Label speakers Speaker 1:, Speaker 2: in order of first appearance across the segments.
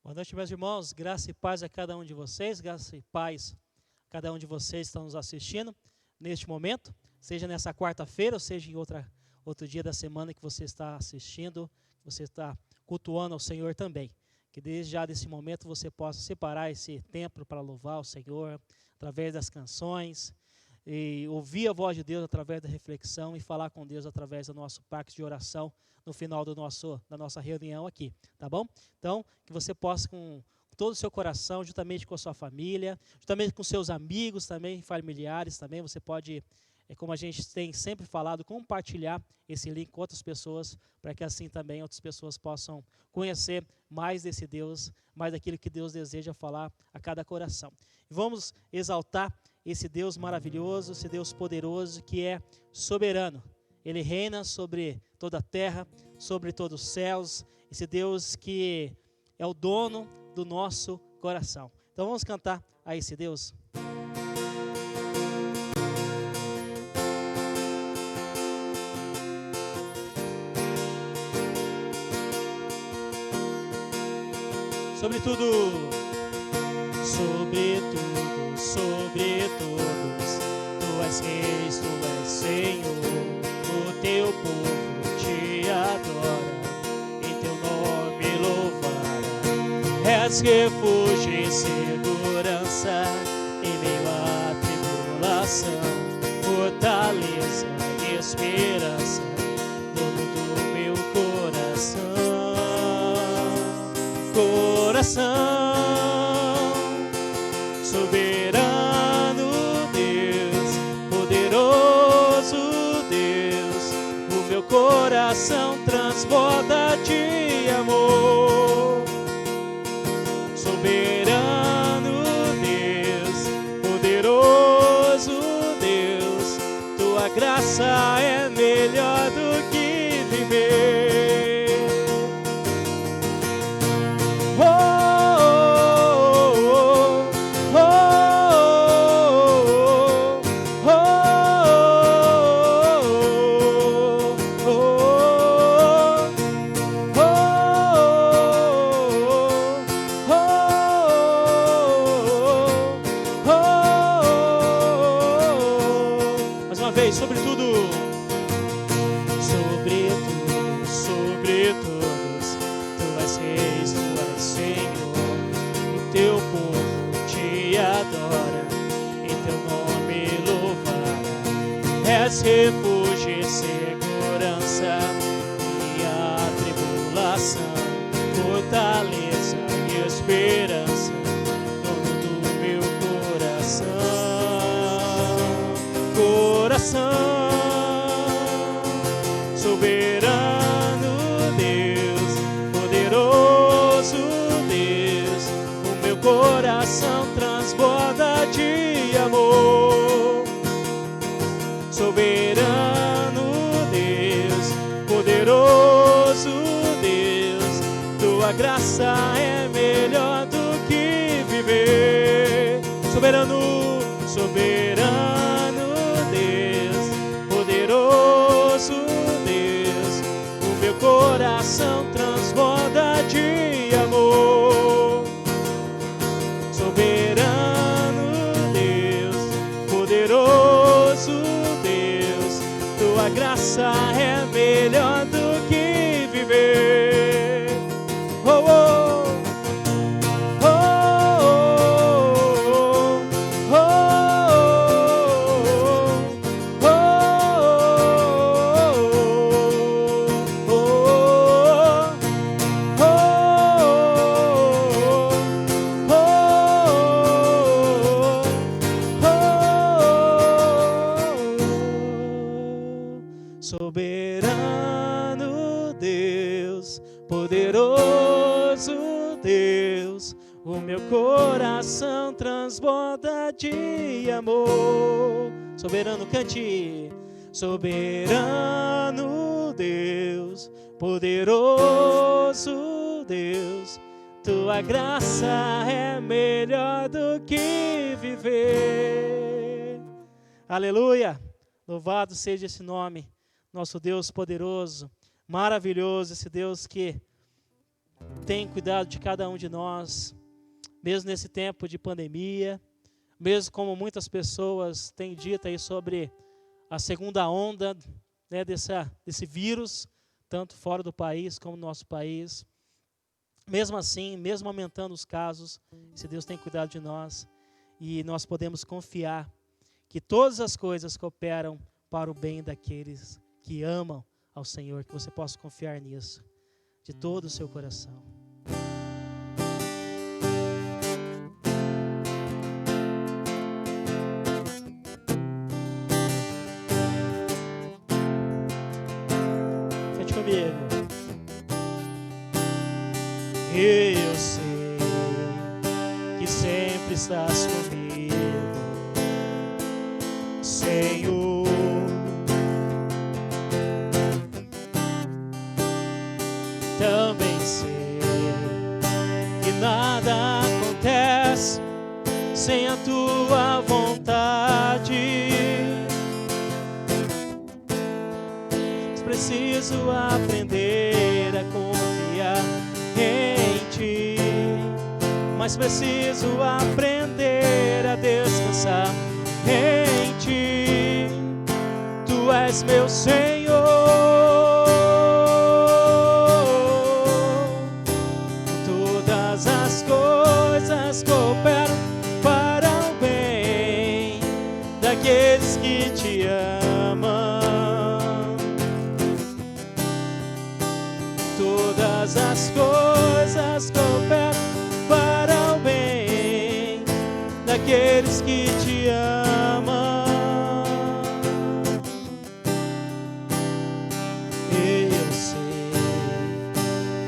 Speaker 1: Boa noite, meus irmãos. Graça e paz a cada um de vocês. Graça e paz a cada um de vocês que estão nos assistindo neste momento. Seja nessa quarta-feira ou seja em outro dia da semana que você está assistindo, que você está cultuando ao Senhor também. Que desde já desse momento você possa separar esse tempo para louvar o Senhor através das canções e ouvir a voz de Deus através da reflexão e falar com Deus através do nosso pacto de oração no final da nossa reunião aqui, tá bom? Então, que você possa com todo o seu coração, juntamente com a sua família, juntamente com seus amigos também, familiares também, você pode, como a gente tem sempre falado, compartilhar esse link com outras pessoas, para que assim também outras pessoas possam conhecer mais desse Deus, mais daquilo que Deus deseja falar a cada coração. E vamos exaltar esse Deus maravilhoso, esse Deus poderoso que é soberano. Ele reina sobre toda a terra, sobre todos os céus, esse Deus que é o dono do nosso coração. Então vamos cantar a esse Deus. Sobre tudo, sobre tudo, sobre todos, tu és rei, tu és Senhor. O teu povo te adora, em teu nome louvará. És refúgio e segurança em meio à tribulação, fortaleza e esperança, dono do meu coração, soberano Deus, poderoso Deus, o meu coração transborda de amor. Soberano Deus, poderoso Deus, tua graça é melhor do que viver. Refúgio e segurança e a tribulação, fortaleza e esperança, dono do meu coração, soberano Deus, poderoso Deus, o meu coração transborda de amor. Soberano Deus, poderoso Deus, tua graça é melhor do que viver. Soberano Deus, poderoso Deus, o meu coração transborda de amor. Soberano Deus, poderoso Deus, tua graça é melhor do que viver. Oh, oh. Soberano Deus, poderoso Deus, o meu coração transborda de amor. Soberano, cante. Soberano Deus, poderoso Deus, tua graça é melhor do que viver. Aleluia! Louvado seja esse nome. Nosso Deus poderoso, maravilhoso, esse Deus que tem cuidado de cada um de nós, mesmo nesse tempo de pandemia, mesmo como muitas pessoas têm dito aí sobre a segunda onda, né, desse vírus, tanto fora do país como no nosso país. Mesmo assim, mesmo aumentando os casos, esse Deus tem cuidado de nós e nós podemos confiar que todas as coisas cooperam para o bem daqueles que amam ao Senhor, que você possa confiar nisso, de todo o seu coração. Cante comigo. Eu sei que sempre estás comigo, Senhor. Também sei que nada acontece sem a tua vontade. Mas preciso aprender a confiar em ti. Mas preciso aprender a descansar em ti. Tu és meu Senhor. Todas as coisas cooperam para o bem daqueles que te amam. Todas as coisas cooperam para o bem daqueles que te amam. Eu sei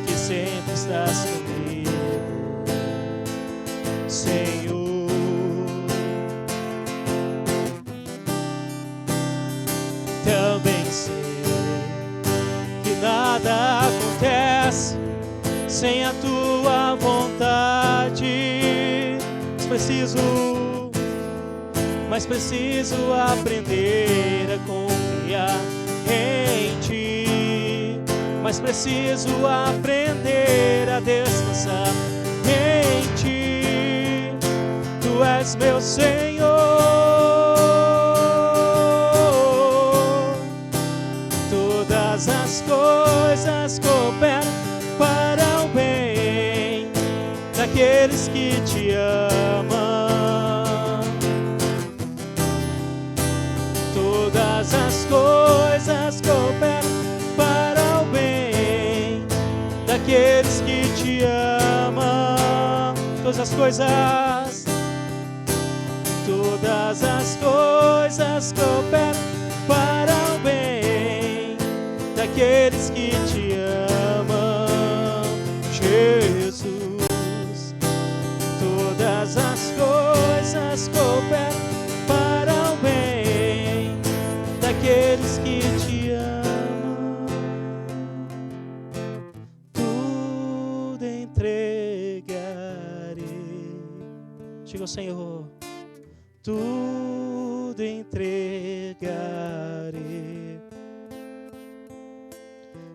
Speaker 1: que sempre estás comigo, Senhor. Também sei que nada acontece sem a tua vontade. Mas preciso aprender a confiar em ti. Mas preciso aprender a descansar em ti. Tu és meu Senhor. Todas as coisas cooperam para o bem daqueles que te amam. Todas as coisas cooperam para o bem daqueles que te amam. Todas as coisas cooperam para o bem daqueles que te amam, Jesus. Todas as coisas cooperam para o bem daqueles que te amam. Tudo entregarei. Diga ao Senhor. Tudo entregarei.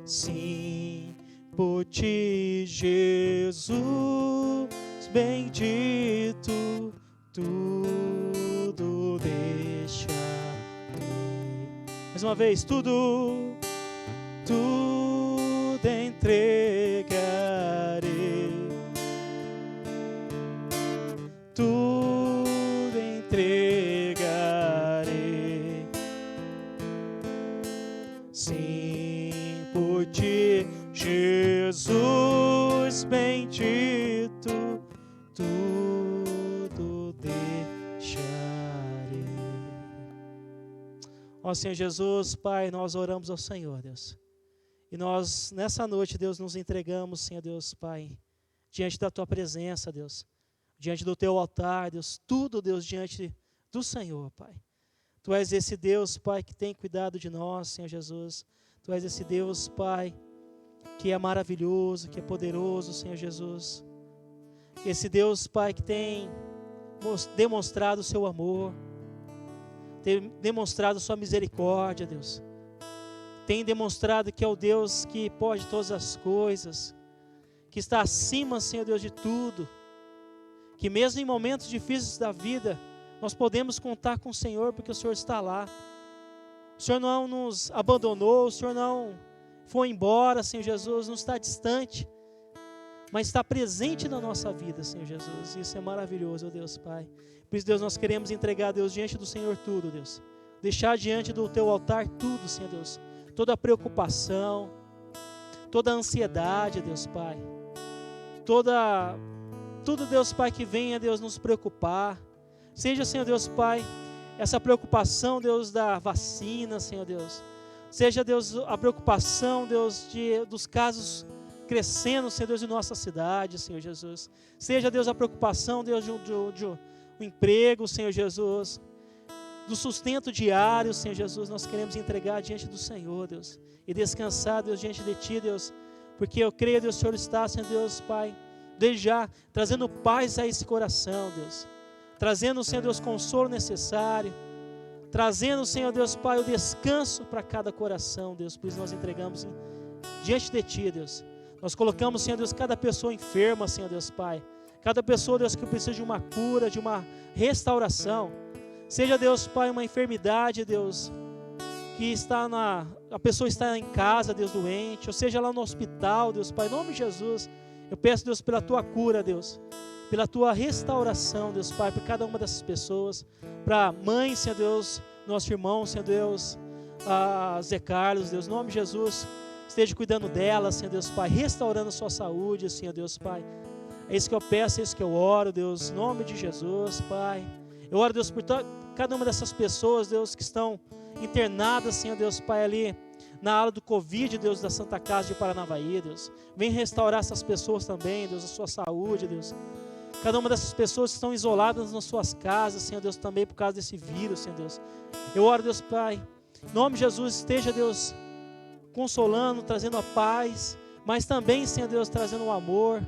Speaker 1: Sim, por ti, Jesus bendito, tudo deixarei. Mais uma vez, tudo entregarei. Tudo entregarei. Sim, por ti, Jesus bendito, tudo deixarei. Ó Senhor Jesus, Pai, nós oramos ao Senhor, Deus. E nós, nessa noite, Deus, nos entregamos, Senhor Deus, Pai, diante da Tua presença, Deus, diante do Teu altar, Deus, tudo, Deus, diante do Senhor, Pai. Tu és esse Deus, Pai, que tem cuidado de nós, Senhor Jesus. Tu és esse Deus, Pai, que é maravilhoso, que é poderoso, Senhor Jesus. Esse Deus, Pai, que tem demonstrado o seu amor, tem demonstrado sua misericórdia, Deus. Tem demonstrado que é o Deus que pode todas as coisas. que está acima, Senhor Deus, de tudo. Que mesmo em momentos difíceis da vida, nós podemos contar com o Senhor, porque o Senhor está lá. O Senhor não nos abandonou, o Senhor não foi embora, Senhor Jesus, não está distante, mas está presente na nossa vida, Senhor Jesus. Isso é maravilhoso, ó Deus Pai. Por isso, Deus, nós queremos entregar, Deus, diante do Senhor tudo, Deus. Deixar diante do Teu altar tudo, Senhor Deus. Toda a preocupação, toda a ansiedade, Deus Pai. Tudo, Deus Pai, que venha, Deus, nos preocupar. Seja, Senhor Deus Pai, essa preocupação, Deus, da vacina, Senhor Deus. Seja, Deus, a preocupação, Deus, dos casos crescendo, Senhor Deus, em nossa cidade, Senhor Jesus. Seja, Deus, a preocupação, Deus, de um emprego, Senhor Jesus. Do sustento diário, Senhor Jesus, nós queremos entregar diante do Senhor, Deus. E descansar, Deus, diante de Ti, Deus. Porque eu creio, Deus, o Senhor está, Senhor Deus, Pai, desde já, trazendo paz a esse coração, Deus. Trazendo, Senhor Deus, consolo necessário. Trazendo, Senhor Deus, Pai, o descanso para cada coração, Deus. Por isso nós entregamos diante de Ti, Deus. Nós colocamos, Senhor Deus, cada pessoa enferma, Senhor Deus, Pai. Cada pessoa, Deus, que precisa de uma cura, de uma restauração. Seja, Deus, Pai, uma enfermidade, Deus, que a pessoa está em casa, Deus, doente, ou seja, lá no hospital, Deus, Pai, em nome de Jesus, eu peço, Deus, pela Tua cura, Deus, pela Tua restauração, Deus, Pai, por cada uma dessas pessoas, para a mãe, Senhor Deus, nosso irmão, Senhor Deus, Zé Carlos, Deus, em nome de Jesus, esteja cuidando dela, Senhor Deus, Pai, restaurando a sua saúde, Senhor Deus, Pai, é isso que eu peço, é isso que eu oro, Deus, em nome de Jesus, Pai, eu oro, Deus, por cada uma dessas pessoas, Deus, que estão internadas, Senhor Deus, Pai, ali na ala do Covid, Deus, da Santa Casa de Paranavaí, Deus. Vem restaurar essas pessoas também, Deus, a sua saúde, Deus. Cada uma dessas pessoas que estão isoladas nas suas casas, Senhor Deus, também por causa desse vírus, Senhor Deus. Eu oro, Deus, Pai, em nome de Jesus, esteja, Deus, consolando, trazendo a paz, mas também, Senhor Deus, trazendo o amor,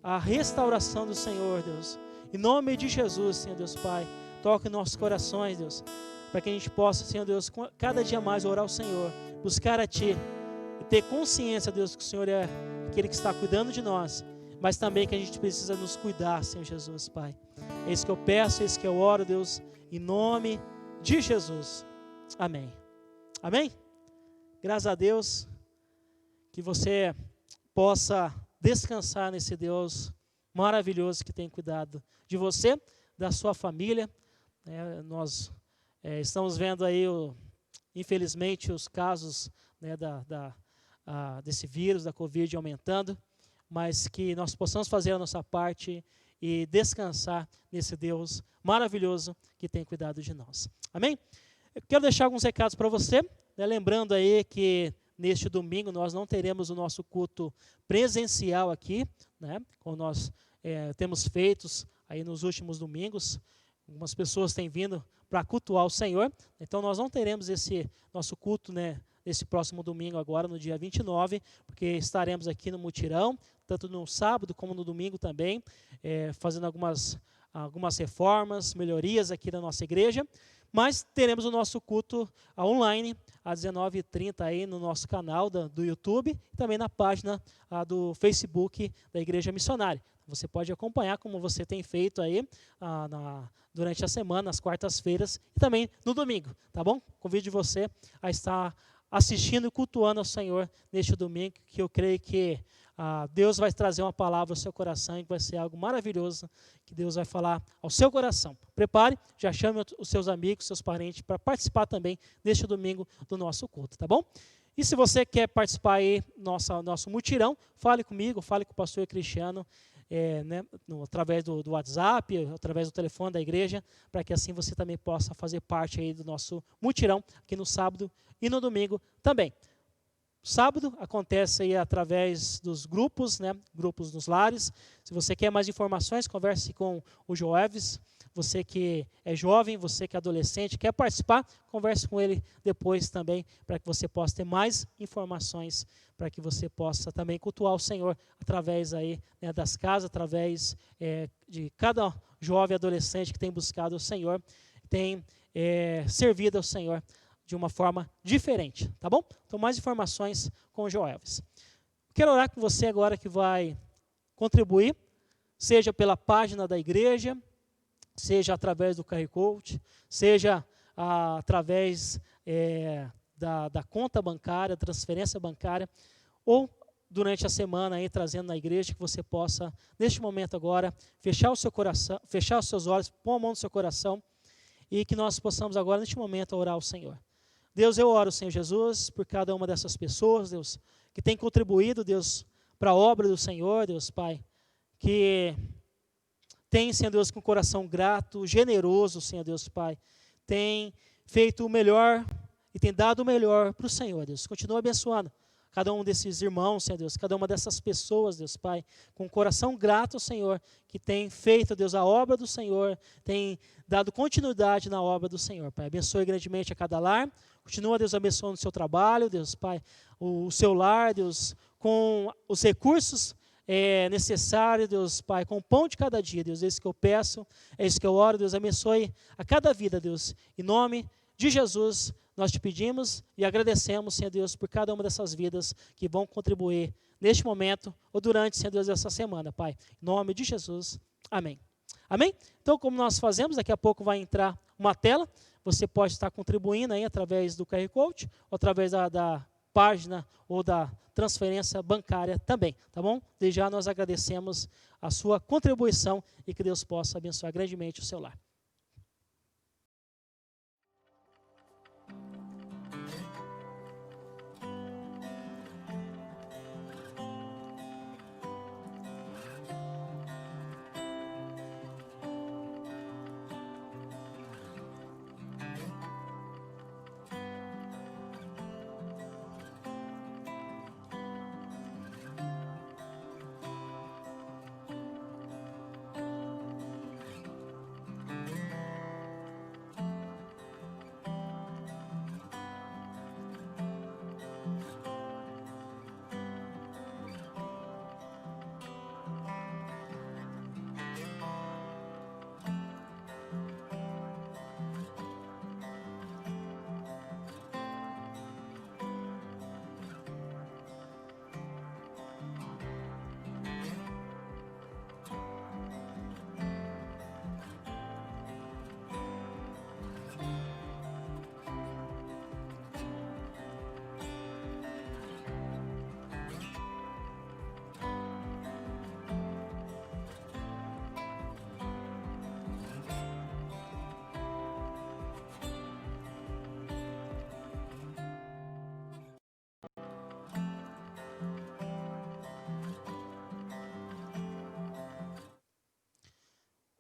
Speaker 1: a restauração do Senhor, Deus. Em nome de Jesus, Senhor Deus, Pai, toque em nossos corações, Deus, para que a gente possa, Senhor Deus, cada dia mais orar ao Senhor, buscar a Ti e ter consciência, Deus, que o Senhor é aquele que está cuidando de nós, mas também que a gente precisa nos cuidar, Senhor Jesus, Pai. É isso que eu peço, é isso que eu oro, Deus, em nome de Jesus. Amém. Amém? Graças a Deus, que você possa descansar nesse Deus maravilhoso que tem cuidado de você, da sua família. Nós estamos vendo aí, infelizmente, os casos, né, desse vírus, da Covid aumentando, mas que nós possamos fazer a nossa parte e descansar nesse Deus maravilhoso que tem cuidado de nós. Amém? Eu quero deixar alguns recados para você, né, lembrando aí que neste domingo nós não teremos o nosso culto presencial aqui, né, como nós temos feitos aí nos últimos domingos. Algumas pessoas têm vindo para cultuar o Senhor, então nós não teremos esse nosso culto, né, esse próximo domingo agora, no dia 29, porque estaremos aqui no mutirão, tanto no sábado como no domingo também, fazendo algumas reformas, melhorias aqui na nossa igreja, mas teremos o nosso culto online às 19h30 aí no nosso canal do YouTube e também na página do Facebook da Igreja Missionária. Você pode acompanhar como você tem feito aí durante a semana, nas quartas-feiras e também no domingo, tá bom? Convido você a estar assistindo e cultuando ao Senhor neste domingo, que eu creio que Deus vai trazer uma palavra ao seu coração e que vai ser algo maravilhoso que Deus vai falar ao seu coração. Prepare, já chame os seus amigos, seus parentes para participar também neste domingo do nosso culto, tá bom? E se você quer participar aí nosso mutirão, fale comigo, fale com o pastor Cristiano, né, através do WhatsApp, através do telefone da igreja, para que assim você também possa fazer parte aí do nosso mutirão aqui no sábado e no domingo também. Sábado acontece aí através dos grupos, né, grupos nos lares. Se você quer mais informações, converse com o Joeves. Você que é jovem, você que é adolescente, quer participar, converse com ele depois também, para que você possa ter mais informações, para que você possa também cultuar o Senhor através aí, né, das casas, através de cada jovem adolescente que tem buscado o Senhor, tem servido ao Senhor de uma forma diferente, tá bom? Então, mais informações com o Joelvis. Quero orar com você agora que vai contribuir, seja pela página da igreja, seja através do QR Code, seja através da conta bancária, transferência bancária, ou durante a semana aí trazendo na igreja, que você possa, neste momento agora, fechar o seu coração, fechar os seus olhos, pôr a mão no seu coração, e que nós possamos agora, neste momento, orar ao Senhor. Deus, eu oro, Senhor Jesus, por cada uma dessas pessoas, Deus, que tem contribuído, Deus, para a obra do Senhor, Deus, Pai, que tem, Senhor Deus, com o coração grato, generoso, Senhor Deus, Pai, tem feito o melhor e tem dado o melhor para o Senhor, Deus. Continua abençoando cada um desses irmãos, Senhor Deus, cada uma dessas pessoas, Deus Pai, com o coração grato ao Senhor, que tem feito, Deus, a obra do Senhor, tem dado continuidade na obra do Senhor, Pai. Abençoe grandemente a cada lar, continua, Deus, abençoando o seu trabalho, Deus Pai, o seu lar, Deus, com os recursos necessários, Deus Pai, com o pão de cada dia, Deus, é isso que eu peço, é isso que eu oro, Deus, abençoe a cada vida, Deus, em nome de Jesus, nós te pedimos e agradecemos, Senhor Deus, por cada uma dessas vidas que vão contribuir neste momento ou durante, Senhor Deus, essa semana, Pai. Em nome de Jesus, amém. Amém? Então, como nós fazemos, daqui a pouco vai entrar uma tela, você pode estar contribuindo aí através do QR Code, ou através da página ou da transferência bancária também, tá bom? Desde já nós agradecemos a sua contribuição e que Deus possa abençoar grandemente o seu lar.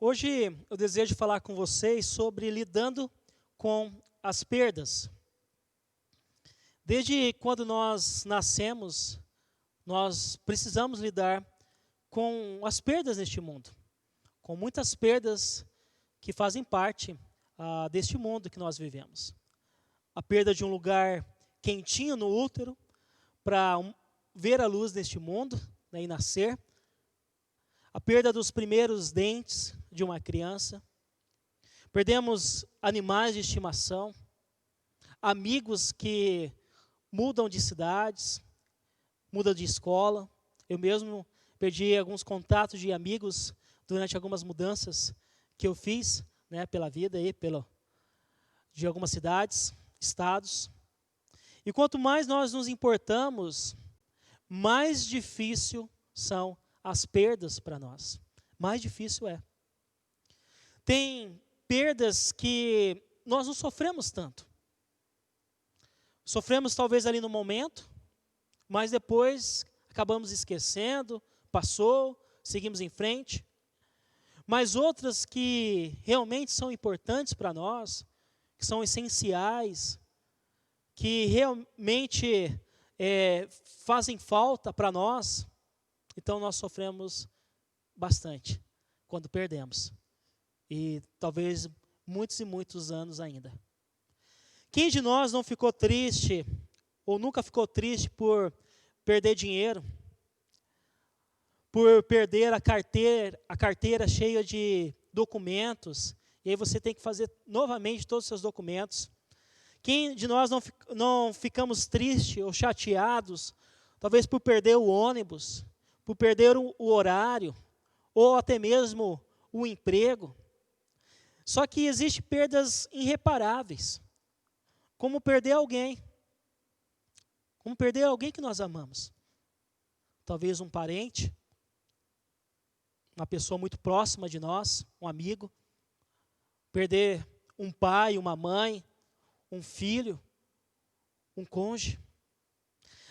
Speaker 1: Hoje eu desejo falar com vocês sobre lidando com as perdas. Desde quando nós nascemos, nós precisamos lidar com as perdas neste mundo, com muitas perdas que fazem parte deste mundo que nós vivemos. A perda de um lugar quentinho no útero para ver a luz deste mundo, né, e nascer. A perda dos primeiros dentes de uma criança. Perdemos animais de estimação, amigos que mudam de cidades, mudam de escola. Eu mesmo perdi alguns contatos de amigos durante algumas mudanças que eu fiz, né, pela vida aí, de algumas cidades, estados. E quanto mais nós nos importamos, mais difícil são as perdas para nós. Mais difícil é. Tem perdas que nós não sofremos tanto. Sofremos talvez ali no momento, mas depois acabamos esquecendo, passou, seguimos em frente. Mas outras que realmente são importantes para nós, que são essenciais, que realmente fazem falta para nós, então nós sofremos bastante quando perdemos. E talvez muitos e muitos anos ainda. Quem de nós não ficou triste, ou nunca ficou triste por perder dinheiro, por perder a carteira cheia de documentos, e aí você tem que fazer novamente todos os seus documentos. Quem de nós não ficamos tristes ou chateados, talvez por perder o ônibus, por perder o horário, ou até mesmo o emprego. Só que existem perdas irreparáveis, como perder alguém que nós amamos. Talvez um parente, uma pessoa muito próxima de nós, um amigo. Perder um pai, uma mãe, um filho, um cônjuge.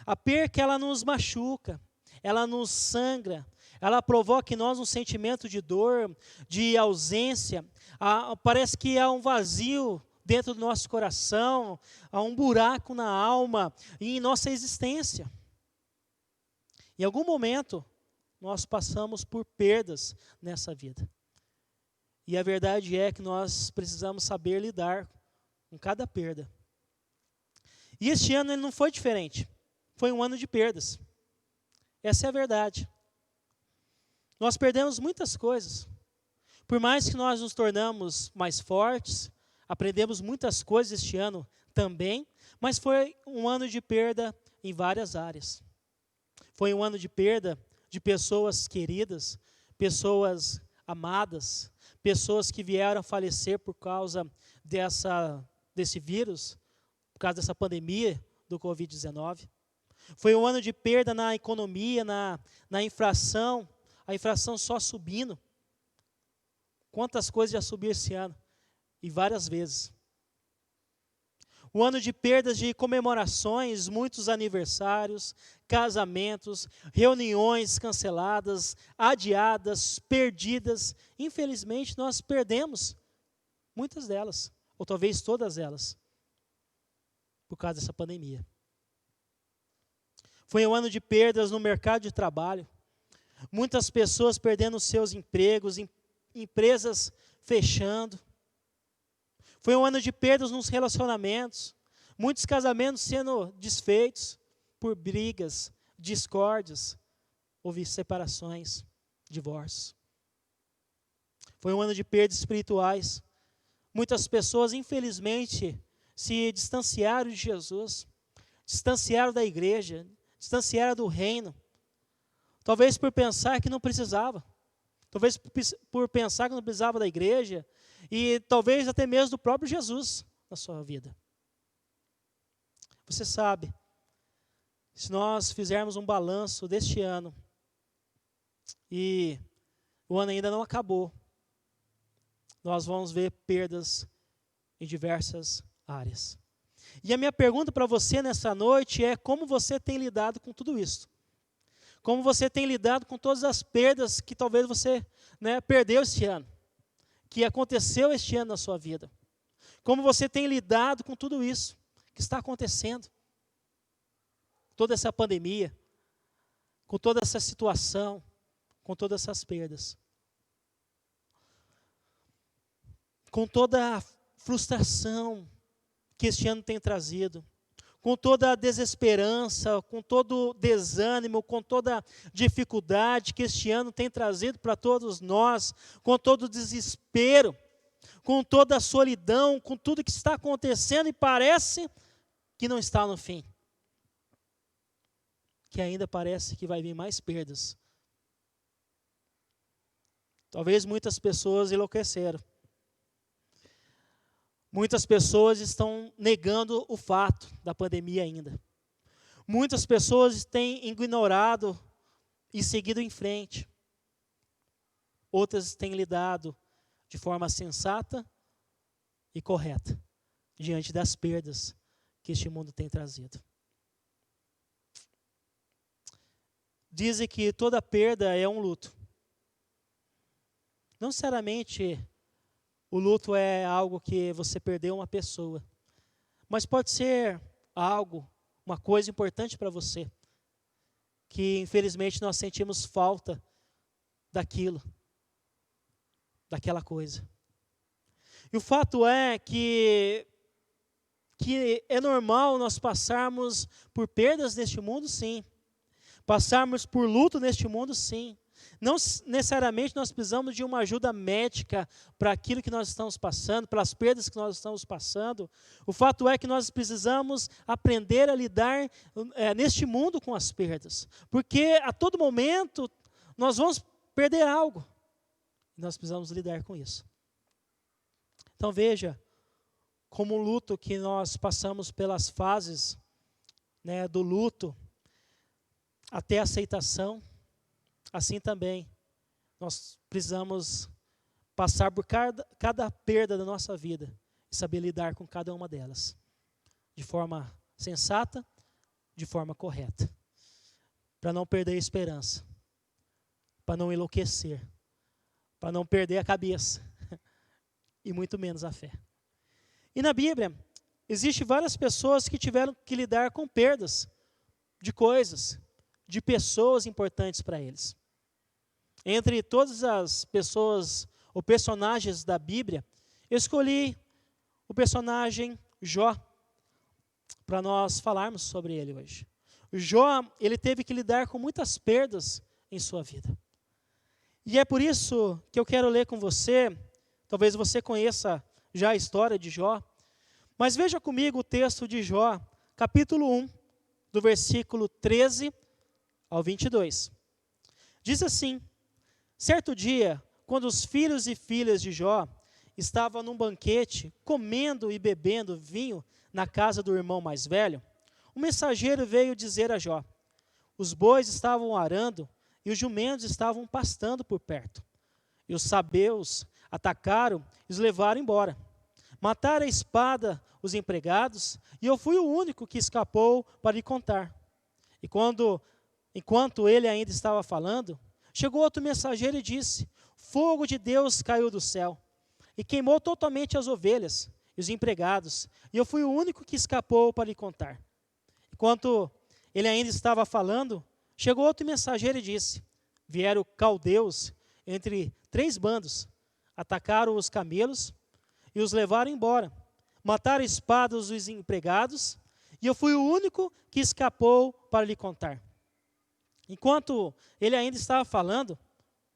Speaker 1: A perca, ela nos machuca, ela nos sangra, ela provoca em nós um sentimento de dor, de ausência. Parece que há um vazio dentro do nosso coração, há um buraco na alma e em nossa existência. Em algum momento, nós passamos por perdas nessa vida. E a verdade é que nós precisamos saber lidar com cada perda. E este ano ele não foi diferente. Foi um ano de perdas. Essa é a verdade. Nós perdemos muitas coisas. Por mais que nós nos tornamos mais fortes, aprendemos muitas coisas este ano também, mas foi um ano de perda em várias áreas. Foi um ano de perda de pessoas queridas, pessoas amadas, pessoas que vieram a falecer por causa desse vírus, por causa dessa pandemia do Covid-19. Foi um ano de perda na economia, na inflação, a inflação só subindo. Quantas coisas já subiu esse ano? E várias vezes. Um ano de perdas de comemorações, muitos aniversários, casamentos, reuniões canceladas, adiadas, perdidas. Infelizmente, nós perdemos muitas delas, ou talvez todas elas, por causa dessa pandemia. Foi um ano de perdas no mercado de trabalho. Muitas pessoas perdendo seus empregos, empresas fechando. Foi um ano de perdas nos relacionamentos. Muitos casamentos sendo desfeitos por brigas, discórdias, houve separações, divórcios. Foi um ano de perdas espirituais. Muitas pessoas, infelizmente, se distanciaram de Jesus, distanciaram da igreja, distanciaram do reino. Talvez por pensar que não precisava. Talvez por pensar que não precisava da igreja. E talvez até mesmo do próprio Jesus na sua vida. Você sabe, se nós fizermos um balanço deste ano, e o ano ainda não acabou, nós vamos ver perdas em diversas áreas. E a minha pergunta para você nessa noite é: como você tem lidado com tudo isso? Como você tem lidado com todas as perdas que talvez você perdeu este ano, que aconteceu este ano na sua vida? Como você tem lidado com tudo isso que está acontecendo? Toda essa pandemia, com toda essa situação, com todas essas perdas. Com toda a frustração que este ano tem trazido, com toda a desesperança, com todo o desânimo, com toda a dificuldade que este ano tem trazido para todos nós, com todo o desespero, com toda a solidão, com tudo que está acontecendo e parece que não está no fim. Que ainda parece que vai vir mais perdas. Talvez muitas pessoas enlouqueceram. Muitas pessoas estão negando o fato da pandemia ainda. Muitas pessoas têm ignorado e seguido em frente. Outras têm lidado de forma sensata e correta diante das perdas que este mundo tem trazido. Dizem que toda perda é um luto. Não necessariamente o luto é algo que você perdeu uma pessoa, mas pode ser algo, uma coisa importante para você, que infelizmente nós sentimos falta daquilo, daquela coisa. E o fato é que é normal nós passarmos por perdas neste mundo, sim. Passarmos por luto neste mundo, sim. Não necessariamente nós precisamos de uma ajuda médica para aquilo que nós estamos passando, pelas perdas que nós estamos passando. O fato é que nós precisamos aprender a lidar neste mundo com as perdas. Porque a todo momento nós vamos perder algo. E nós precisamos lidar com isso. Então veja, como o luto que nós passamos pelas fases, né, do luto até a aceitação, assim também nós precisamos passar por cada perda da nossa vida e saber lidar com cada uma delas, de forma sensata, de forma correta, para não perder a esperança, para não enlouquecer, para não perder a cabeça e muito menos a fé. E na Bíblia, existem várias pessoas que tiveram que lidar com perdas de coisas, de pessoas importantes para eles. Entre todas as pessoas ou personagens da Bíblia, eu escolhi o personagem Jó, para nós falarmos sobre ele hoje. O Jó, ele teve que lidar com muitas perdas em sua vida. E é por isso que eu quero ler com você, talvez você conheça já a história de Jó, mas veja comigo o texto de Jó, capítulo 1, do versículo 13 ao 22. Diz assim: certo dia, quando os filhos e filhas de Jó estavam num banquete, comendo e bebendo vinho na casa do irmão mais velho, um mensageiro veio dizer a Jó: os bois estavam arando e os jumentos estavam pastando por perto. E os sabeus atacaram e os levaram embora. Mataram a espada os empregados, e eu fui o único que escapou para lhe contar. E enquanto ele ainda estava falando, chegou outro mensageiro e disse: fogo de Deus caiu do céu e queimou totalmente as ovelhas e os empregados, e eu fui o único que escapou para lhe contar. Enquanto ele ainda estava falando, chegou outro mensageiro e disse: vieram caldeus entre 3 bandos, atacaram os camelos e os levaram embora, mataram a espada os empregados, e eu fui o único que escapou para lhe contar. Enquanto ele ainda estava falando,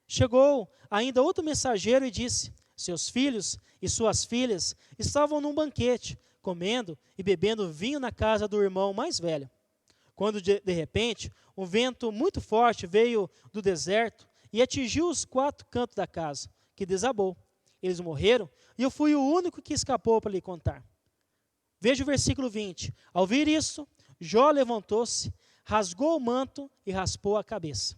Speaker 1: chegou ainda outro mensageiro e disse: seus filhos e suas filhas estavam num banquete, comendo e bebendo vinho na casa do irmão mais velho. Quando de repente, um vento muito forte veio do deserto e atingiu os 4 cantos da casa, que desabou. Eles morreram e eu fui o único que escapou para lhe contar. Veja o versículo 20. Ao ouvir isso, Jó levantou-se, rasgou o manto e raspou a cabeça.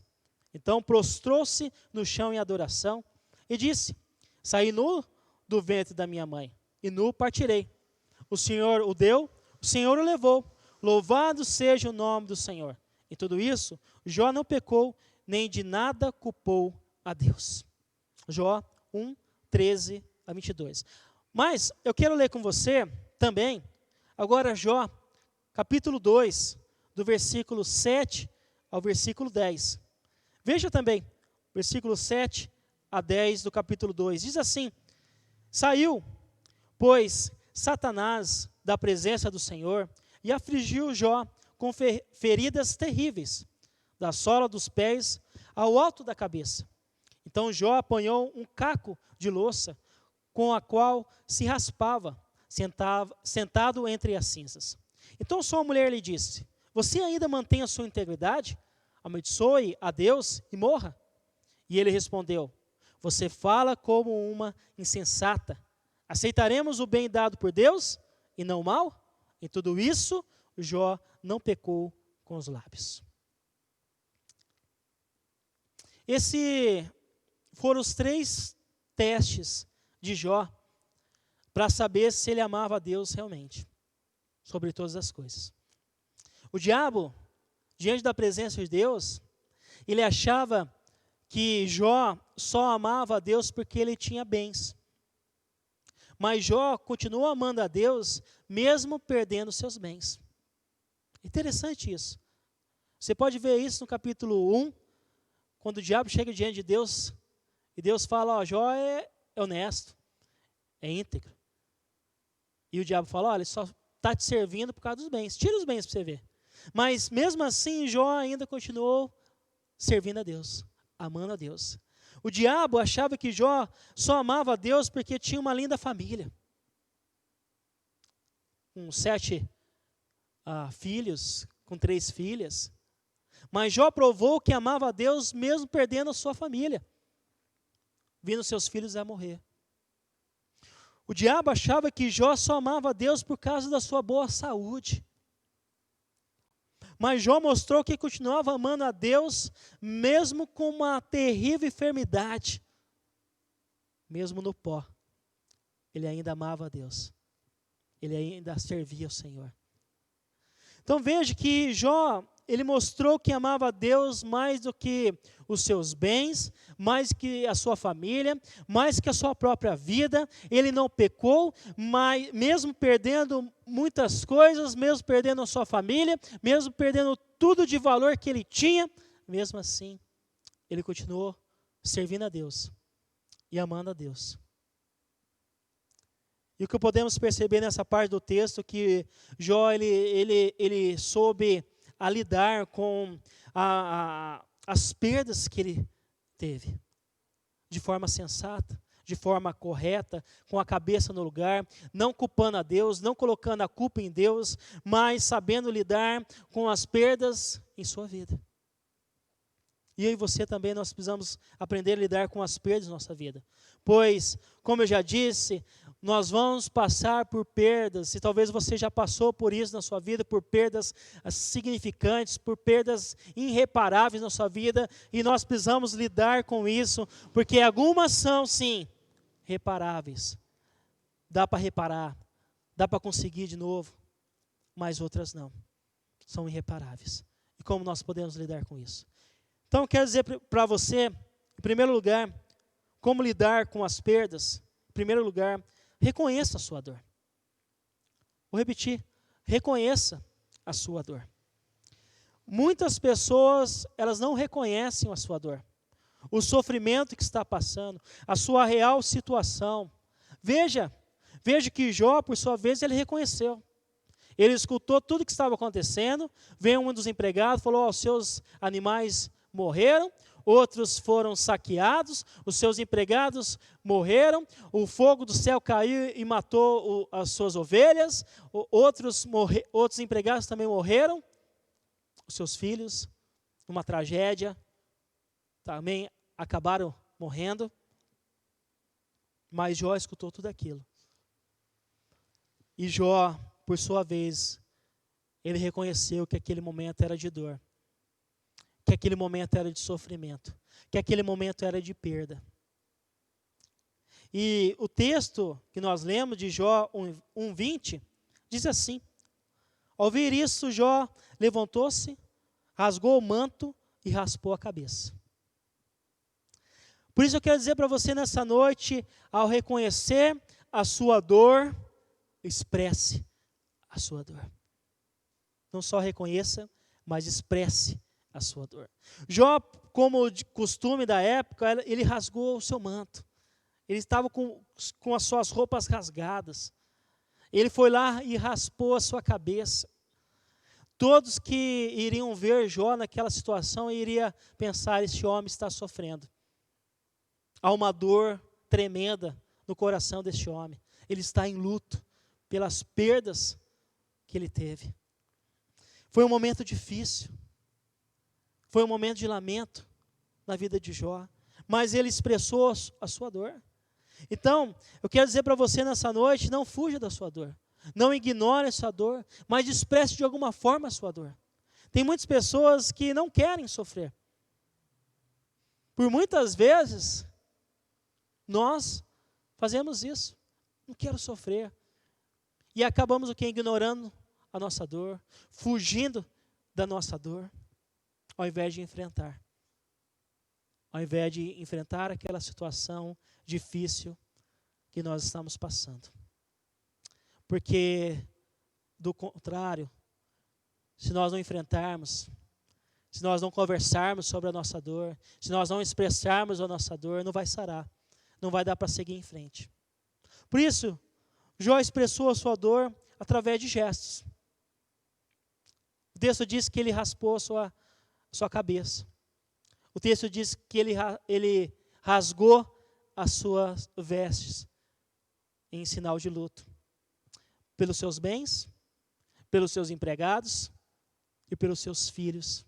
Speaker 1: Então prostrou-se no chão em adoração e disse: saí nu do ventre da minha mãe, e nu partirei. O Senhor o deu, o Senhor o levou. Louvado seja o nome do Senhor. Em tudo isso, Jó não pecou, nem de nada culpou a Deus. Jó 1, 13 a 22. Mas eu quero ler com você também, agora Jó, capítulo 2, do versículo 7 ao versículo 10. Veja também, versículo 7 a 10 do capítulo 2. Diz assim: saiu, pois, Satanás da presença do Senhor e afligiu Jó com feridas terríveis, da sola dos pés ao alto da cabeça. Então Jó apanhou um caco de louça, com a qual se raspava, sentado entre as cinzas. Então sua mulher lhe disse: você ainda mantém a sua integridade? Amaldiçoe a Deus e morra. E ele respondeu: você fala como uma insensata. Aceitaremos o bem dado por Deus e não o mal? Em tudo isso, Jó não pecou com os lábios. Esses foram os 3 testes de Jó para saber se ele amava a Deus realmente, sobre todas as coisas. O diabo, diante da presença de Deus, ele achava que Jó só amava a Deus porque ele tinha bens. Mas Jó continuou amando a Deus, mesmo perdendo seus bens. Interessante isso. Você pode ver isso no capítulo 1, quando o diabo chega diante de Deus, e Deus fala: ó, Jó é honesto, é íntegro. E o diabo fala: olha, ele só está te servindo por causa dos bens. Tira os bens para você ver. Mas mesmo assim, Jó ainda continuou servindo a Deus, amando a Deus. O diabo achava que Jó só amava a Deus porque tinha uma linda família. Com 7 filhos, com 3 filhas. Mas Jó provou que amava a Deus mesmo perdendo a sua família, vindo seus filhos a morrer. O diabo achava que Jó só amava a Deus por causa da sua boa saúde. Mas Jó mostrou que continuava amando a Deus mesmo com uma terrível enfermidade. Mesmo no pó, ele ainda amava a Deus. Ele ainda servia ao Senhor. Então veja que Jó, ele mostrou que amava a Deus mais do que os seus bens, mais que a sua família, mais que a sua própria vida. Ele não pecou, mas mesmo perdendo muitas coisas, mesmo perdendo a sua família, mesmo perdendo tudo de valor que ele tinha, mesmo assim, ele continuou servindo a Deus e amando a Deus. E o que podemos perceber nessa parte do texto, que Jó, ele soube a lidar com as perdas que ele teve, de forma sensata, de forma correta, com a cabeça no lugar, não culpando a Deus, não colocando a culpa em Deus, mas sabendo lidar com as perdas em sua vida. E eu e você também, nós precisamos aprender a lidar com as perdas na nossa vida. Pois, como eu já disse, nós vamos passar por perdas, e talvez você já passou por isso na sua vida, por perdas significantes, por perdas irreparáveis na sua vida, e nós precisamos lidar com isso, porque algumas são, sim, reparáveis. Dá para reparar, dá para conseguir de novo, mas outras não, são irreparáveis. E como nós podemos lidar com isso? Então, eu quero dizer para você, em primeiro lugar, como lidar com as perdas. Em primeiro lugar, reconheça a sua dor. Vou repetir, reconheça a sua dor. Muitas pessoas, elas não reconhecem a sua dor, o sofrimento que está passando, a sua real situação. Veja que Jó, por sua vez, ele reconheceu. Ele escutou tudo o que estava acontecendo, veio um dos empregados, falou, os seus animais morreram, outros foram saqueados, os seus empregados morreram, o fogo do céu caiu e matou as suas ovelhas, outros empregados também morreram, os seus filhos, numa tragédia, também acabaram morrendo, mas Jó escutou tudo aquilo. E Jó, por sua vez, ele reconheceu que aquele momento era de dor, que aquele momento era de sofrimento, que aquele momento era de perda. E o texto que nós lemos de Jó 1:20 diz assim: ao ouvir isso, Jó levantou-se, rasgou o manto e raspou a cabeça. Por isso eu quero dizer para você nessa noite, ao reconhecer a sua dor, expresse a sua dor. Não só reconheça, mas expresse a sua dor. Jó, como de costume da época, ele rasgou o seu manto. Ele estava com as suas roupas rasgadas. Ele foi lá e raspou a sua cabeça. Todos que iriam ver Jó naquela situação iriam pensar, este homem está sofrendo. Há uma dor tremenda no coração deste homem. Ele está em luto pelas perdas que ele teve. Foi um momento difícil. Foi um momento de lamento na vida de Jó, mas ele expressou a sua dor. Então, eu quero dizer para você nessa noite, não fuja da sua dor, não ignore a sua dor, mas expresse de alguma forma a sua dor. Tem muitas pessoas que não querem sofrer. Por muitas vezes, nós fazemos isso, não quero sofrer. E acabamos o quê? Ignorando a nossa dor, fugindo da nossa dor. Ao invés de enfrentar. Ao invés de enfrentar aquela situação difícil que nós estamos passando. Porque, do contrário, se nós não enfrentarmos, se nós não conversarmos sobre a nossa dor, se nós não expressarmos a nossa dor, não vai sarar. Não vai dar para seguir em frente. Por isso, Jó expressou a sua dor através de gestos. O texto diz que ele raspou a sua cabeça. O texto diz que ele rasgou as suas vestes em sinal de luto. Pelos seus bens, pelos seus empregados e pelos seus filhos.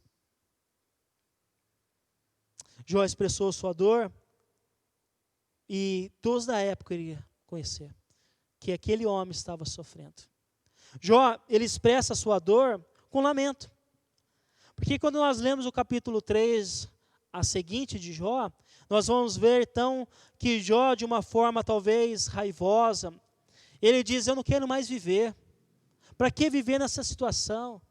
Speaker 1: Jó expressou sua dor e todos da época iriam conhecer que aquele homem estava sofrendo. Jó, ele expressa a sua dor com lamento. Porque quando nós lemos o capítulo 3, a seguinte de Jó, nós vamos ver então que Jó, de uma forma talvez raivosa, ele diz: eu não quero mais viver. Para que viver nessa situação?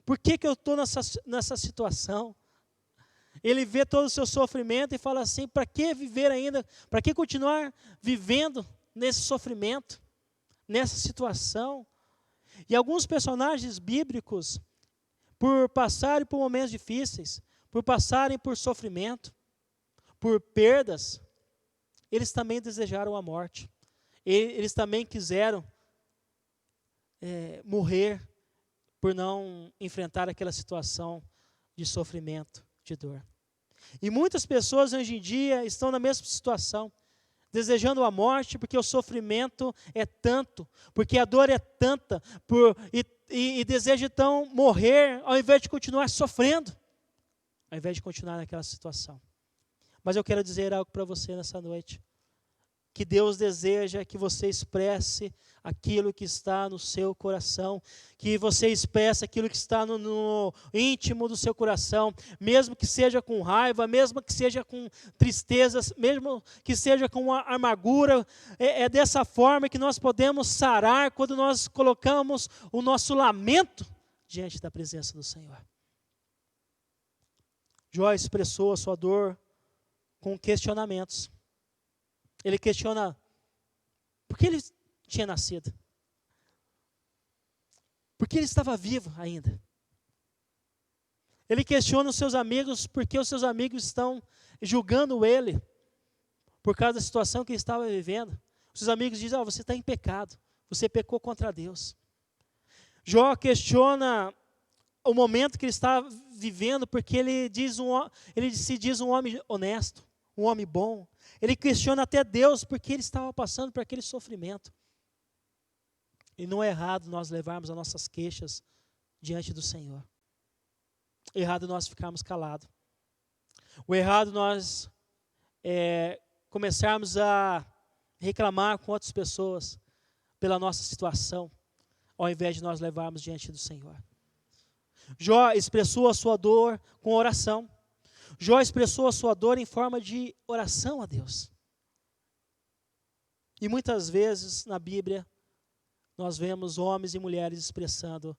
Speaker 1: Por que eu estou nessa situação? Ele vê todo o seu sofrimento e fala assim: para que viver ainda? Para que continuar vivendo nesse sofrimento, nessa situação? E alguns personagens bíblicos, por passarem por momentos difíceis, por passarem por sofrimento, por perdas, eles também desejaram a morte. Eles também quiseram morrer por não enfrentar aquela situação de sofrimento, de dor. E muitas pessoas hoje em dia estão na mesma situação, desejando a morte porque o sofrimento é tanto, porque a dor é tanta, e deseja então morrer ao invés de continuar sofrendo, ao invés de continuar naquela situação. Mas eu quero dizer algo para você nessa noite, que Deus deseja que você expresse aquilo que está no seu coração, que você expresse aquilo que está no íntimo do seu coração, mesmo que seja com raiva, mesmo que seja com tristezas, mesmo que seja com amargura. É dessa forma que nós podemos sarar quando nós colocamos o nosso lamento diante da presença do Senhor. Jó expressou a sua dor com questionamentos. Ele questiona por que ele tinha nascido. Por que ele estava vivo ainda. Ele questiona os seus amigos porque os seus amigos estão julgando ele por causa da situação que ele estava vivendo. Os seus amigos dizem: você está em pecado, você pecou contra Deus. Jó questiona o momento que ele está vivendo porque ele se diz um homem honesto, um homem bom. Ele questiona até Deus porque ele estava passando por aquele sofrimento. E não é errado nós levarmos as nossas queixas diante do Senhor. É errado nós ficarmos calados. O errado nós começarmos a reclamar com outras pessoas pela nossa situação, ao invés de nós levarmos diante do Senhor. Jó expressou a sua dor com oração. Jó expressou a sua dor em forma de oração a Deus. E muitas vezes na Bíblia nós vemos homens e mulheres expressando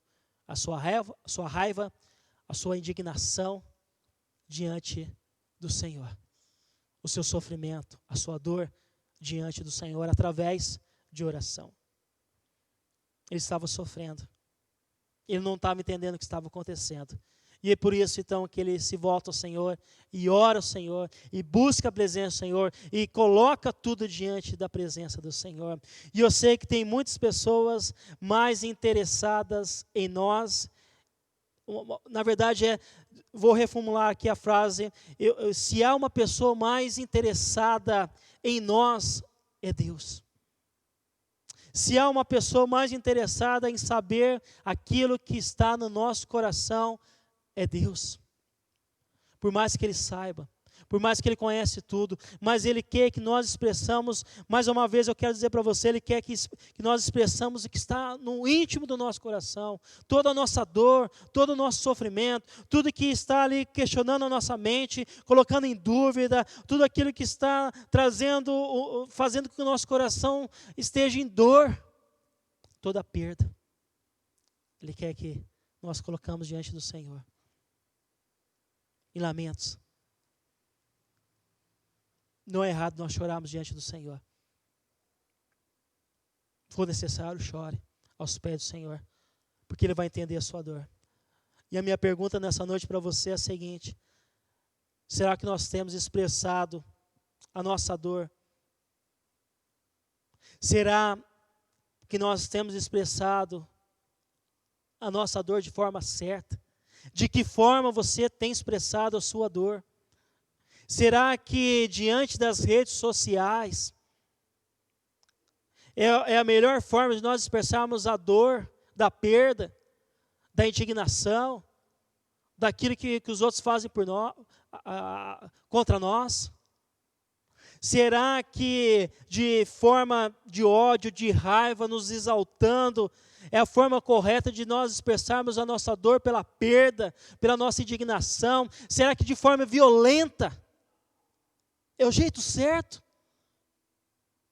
Speaker 1: a sua raiva, a sua indignação diante do Senhor. O seu sofrimento, a sua dor diante do Senhor através de oração. Ele estava sofrendo. Ele não estava entendendo o que estava acontecendo. E é por isso, então, que ele se volta ao Senhor e ora ao Senhor e busca a presença do Senhor e coloca tudo diante da presença do Senhor. E eu sei que tem muitas pessoas mais interessadas em nós. Na verdade, vou reformular aqui a frase: se há uma pessoa mais interessada em nós, é Deus. Se há uma pessoa mais interessada em saber aquilo que está no nosso coração, é Deus. Por mais que Ele saiba, por mais que Ele conhece tudo, mas Ele quer que nós expressamos, mais uma vez eu quero dizer para você, Ele quer que nós expressamos o que está no íntimo do nosso coração, toda a nossa dor, todo o nosso sofrimento, tudo que está ali questionando a nossa mente, colocando em dúvida, tudo aquilo que está fazendo com que o nosso coração esteja em dor, toda a perda. Ele quer que nós colocamos diante do Senhor. Em lamentos. Não é errado nós chorarmos diante do Senhor. Se for necessário, chore aos pés do Senhor, porque Ele vai entender a sua dor. E a minha pergunta nessa noite para você é a seguinte: será que nós temos expressado a nossa dor? Será que nós temos expressado a nossa dor de forma certa? De que forma você tem expressado a sua dor? Será que diante das redes sociais é a melhor forma de nós expressarmos a dor, da perda, da indignação, daquilo que os outros fazem por nós, contra nós? Será que de forma de ódio, de raiva, nos exaltando, é a forma correta de nós expressarmos a nossa dor pela perda, pela nossa indignação? Será que de forma violenta é o jeito certo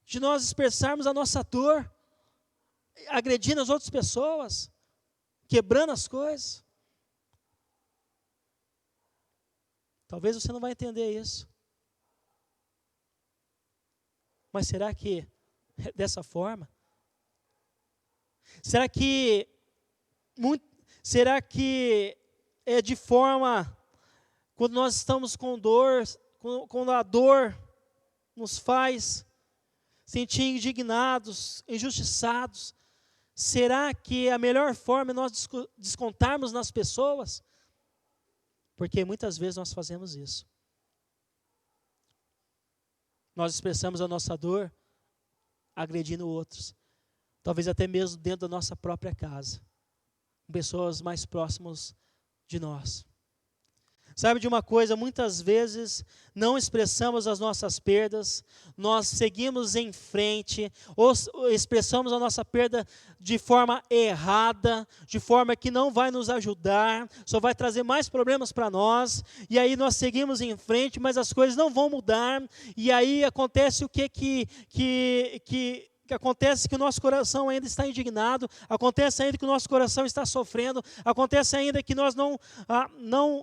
Speaker 1: de nós expressarmos a nossa dor, agredindo as outras pessoas, quebrando as coisas? Talvez você não vai entender isso. Mas será que é dessa forma? Será que é de forma, quando nós estamos com dor, quando a dor nos faz sentir indignados, injustiçados, será que a melhor forma é nós descontarmos nas pessoas? Porque muitas vezes nós fazemos isso. Nós expressamos a nossa dor agredindo outros. Talvez até mesmo dentro da nossa própria casa. Com pessoas mais próximas de nós. Sabe de uma coisa? Muitas vezes não expressamos as nossas perdas. Nós seguimos em frente. Ou expressamos a nossa perda de forma errada. De forma que não vai nos ajudar. Só vai trazer mais problemas para nós. E aí nós seguimos em frente, mas as coisas não vão mudar. E aí acontece o que acontece que o nosso coração ainda está indignado, acontece ainda que o nosso coração está sofrendo, acontece ainda que nós não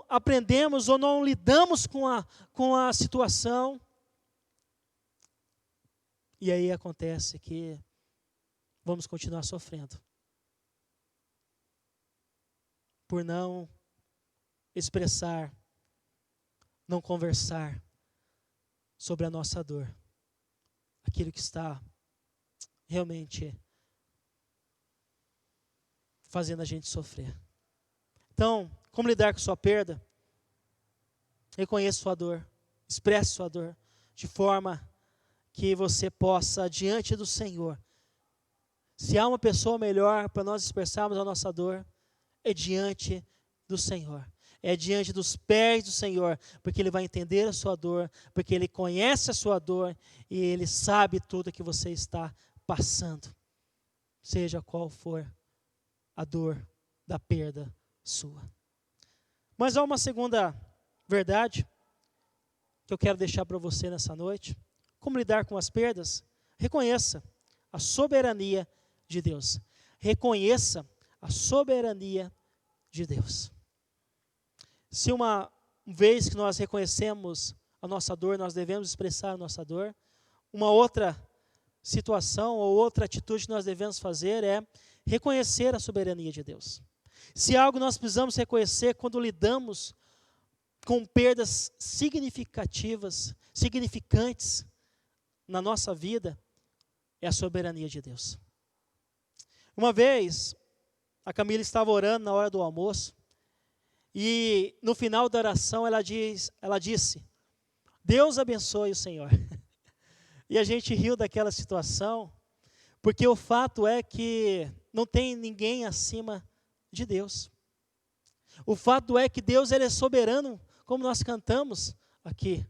Speaker 1: aprendemos ou não lidamos com a situação. E aí acontece que vamos continuar sofrendo. Por não expressar, não conversar sobre a nossa dor. Aquilo que está realmente fazendo a gente sofrer. Então, como lidar com sua perda? Reconheça sua dor, expresse sua dor, de forma que você possa, diante do Senhor, se há uma pessoa melhor para nós expressarmos a nossa dor, é diante do Senhor. É diante dos pés do Senhor, porque Ele vai entender a sua dor, porque Ele conhece a sua dor e Ele sabe tudo que você está passando, seja qual for a dor da perda sua. Mas há uma segunda verdade que eu quero deixar para você nessa noite. Como lidar com as perdas? Reconheça a soberania de Deus. Reconheça a soberania de Deus. Se uma vez que nós reconhecemos a nossa dor, nós devemos expressar a nossa dor, uma outra situação ou outra atitude que nós devemos fazer é reconhecer a soberania de Deus. Se algo nós precisamos reconhecer quando lidamos com perdas significantes na nossa vida, é a soberania de Deus. Uma vez, a Camila estava orando na hora do almoço e no final da oração ela disse: Deus abençoe o Senhor. E a gente riu daquela situação, porque o fato é que não tem ninguém acima de Deus. O fato é que Deus, Ele é soberano, como nós cantamos aqui.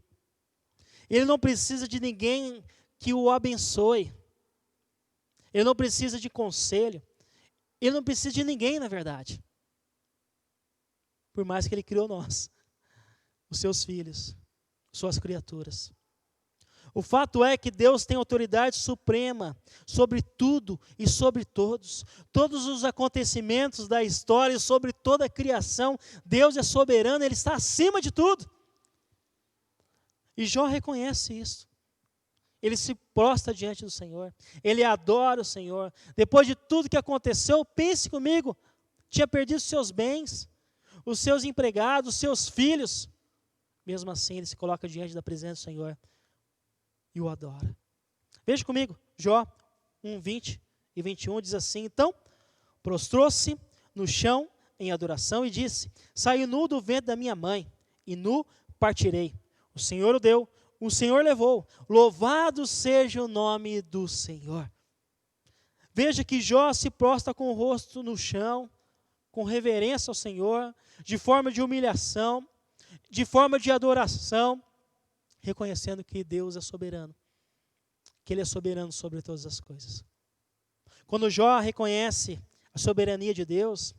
Speaker 1: Ele não precisa de ninguém que o abençoe. Ele não precisa de conselho. Ele não precisa de ninguém, na verdade. Por mais que Ele criou nós, os seus filhos, suas criaturas. O fato é que Deus tem autoridade suprema sobre tudo e sobre todos. Todos os acontecimentos da história, sobre toda a criação, Deus é soberano, Ele está acima de tudo. E Jó reconhece isso. Ele se prostra diante do Senhor, ele adora o Senhor. Depois de tudo que aconteceu, pense comigo, tinha perdido os seus bens, os seus empregados, os seus filhos. Mesmo assim, ele se coloca diante da presença do Senhor e o adora. Veja comigo, Jó 1, 20 e 21 diz assim: então, prostrou-se no chão em adoração e disse: saí nu do ventre da minha mãe, e nu partirei. O Senhor o deu, o Senhor levou. Louvado seja o nome do Senhor. Veja que Jó se prostra com o rosto no chão, com reverência ao Senhor, de forma de humilhação, de forma de adoração, reconhecendo que Deus é soberano, que Ele é soberano sobre todas as coisas. Quando Jó reconhece a soberania de Deus,